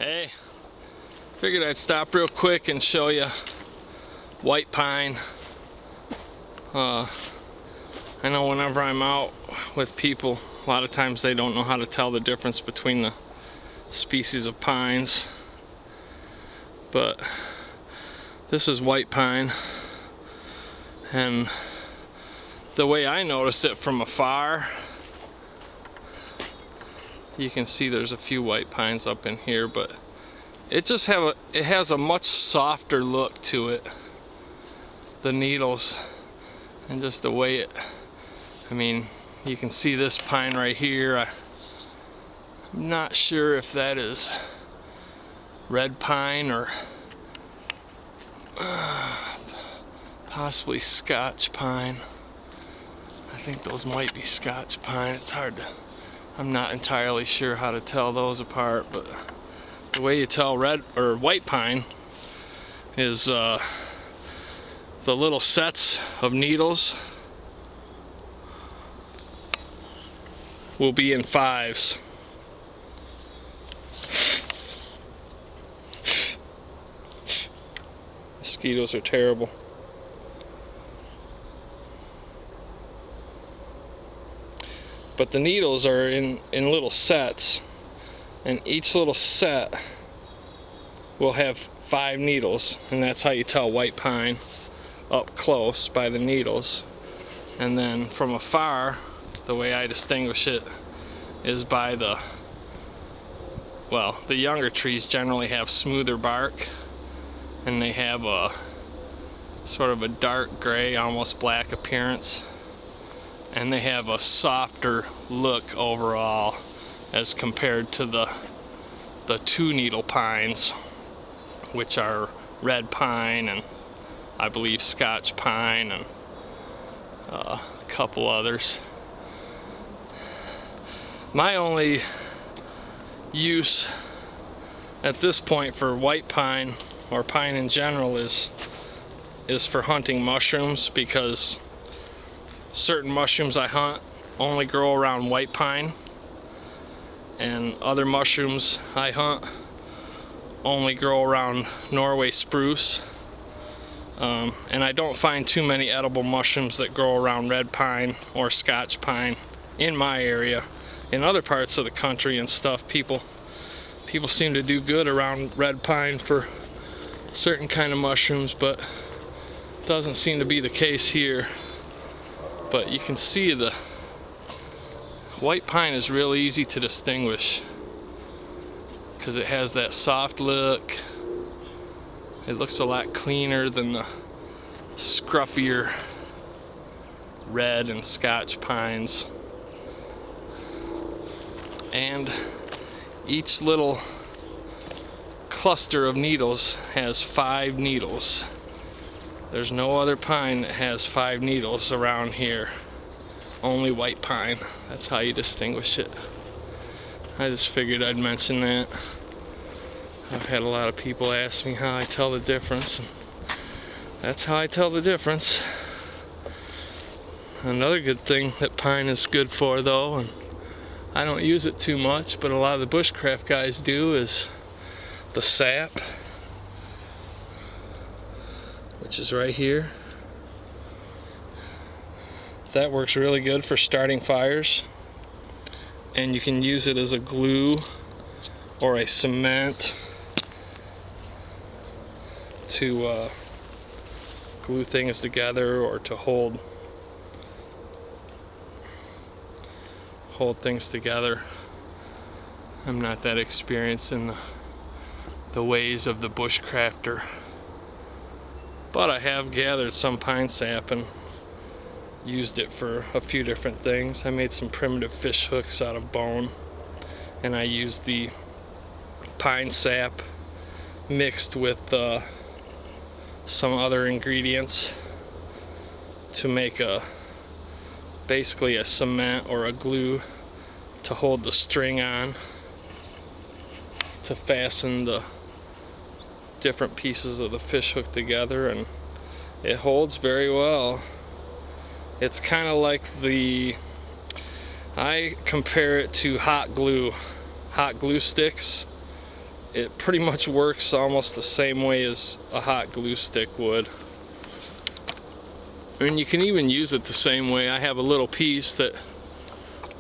Hey, figured I'd stop real quick and show you white pine. I know whenever I'm out with people, a lot of times they don't know how to tell the difference between the species of pines, but this is white pine, and the way I noticed it from afar, you can see there's a few white pines up in here, but it has a much softer look to it, the needles, and just the way I mean, you can see this pine right here. I'm not sure if that is red pine or possibly Scotch pine. I think those might be Scotch pine. It's hard to, I'm not entirely sure how to tell those apart, but the way you tell red or white pine is the little sets of needles will be in fives. Mosquitoes are terrible. But the needles are in little sets, and each little set will have 5 needles, and that's how you tell white pine up close, by the needles. And then from afar, the way I distinguish it is by the younger trees generally have smoother bark, and they have a sort of a dark gray, almost black appearance, and they have a softer look overall as compared to the 2-needle pines, which are red pine and I believe Scotch pine and a couple others. My only use at this point for white pine or pine in general is for hunting mushrooms, because certain mushrooms I hunt only grow around white pine, and other mushrooms I hunt only grow around Norway spruce. And I don't find too many edible mushrooms that grow around red pine or Scotch pine in my area. In other parts of the country and stuff, people seem to do good around red pine for certain kind of mushrooms, but doesn't seem to be the case here. But you can see the white pine is really easy to distinguish because it has that soft look. It looks a lot cleaner than the scruffier red and Scotch pines. And each little cluster of needles has 5 needles. There's no other pine that has 5 needles around here. Only white pine. That's how you distinguish it. I just figured I'd mention that. I've had a lot of people ask me how I tell the difference. That's how I tell the difference. Another good thing that pine is good for, though, and I don't use it too much, but a lot of the bushcraft guys do, is the sap, which is right here. That works really good for starting fires, and you can use it as a glue or a cement to glue things together, or to hold things together. I'm not that experienced in the ways of the bushcrafter, but I have gathered some pine sap and used it for a few different things. I made some primitive fish hooks out of bone, and I used the pine sap mixed with some other ingredients to make basically a cement or a glue to hold the string on, to fasten the different pieces of the fish hook together, and it holds very well. It's kind of like I compare it to hot glue sticks. it pretty much works almost the same way as a hot glue stick would. And you can even use it the same way. I have a little piece that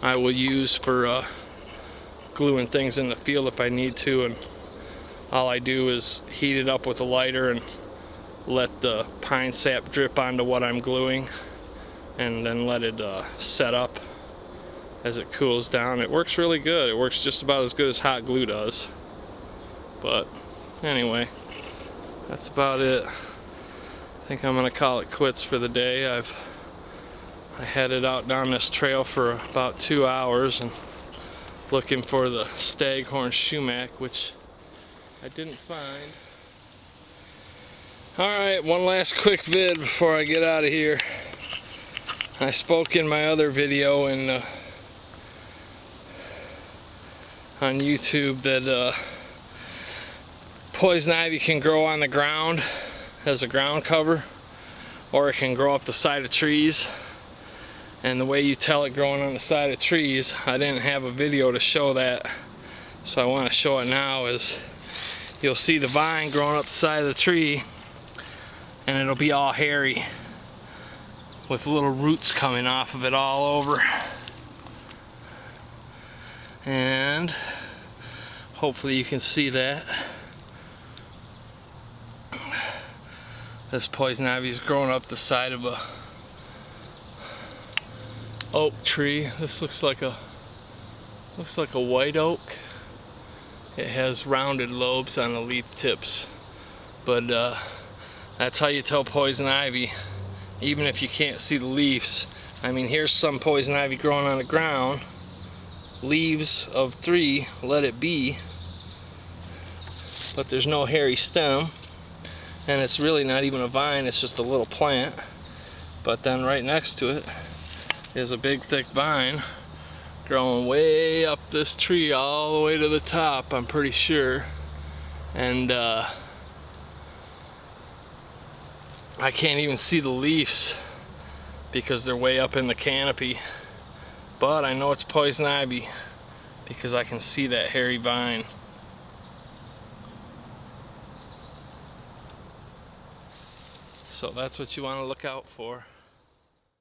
I will use for gluing things in the field if I need to, and all I do is heat it up with a lighter and let the pine sap drip onto what I'm gluing, and then let it set up as it cools down. It works really good. It works just about as good as hot glue does. But anyway, that's about it. I think I'm gonna call it quits for the day. I headed out down this trail for about 2 hours and looking for the staghorn sumac, which I didn't find. Alright, one last quick vid before I get out of here. I spoke in my other video on YouTube that poison ivy can grow on the ground as a ground cover, or it can grow up the side of trees. And the way you tell it growing on the side of trees, I didn't have a video to show that, so I want to show it now. Is you'll see the vine growing up the side of the tree, and it'll be all hairy with little roots coming off of it all over. And hopefully you can see that. This poison ivy is growing up the side of a oak tree. This looks like a white oak. It has rounded lobes on the leaf tips, but that's how you tell poison ivy, even if you can't see the leaves. I mean, here's some poison ivy growing on the ground, leaves of 3, let it be, but there's no hairy stem. And it's really not even a vine, it's just a little plant. But then right next to it is a big thick vine growing way up this tree all the way to the top, I'm pretty sure. And I can't even see the leaves because they're way up in the canopy. But I know it's poison ivy because I can see that hairy vine. So that's what you want to look out for.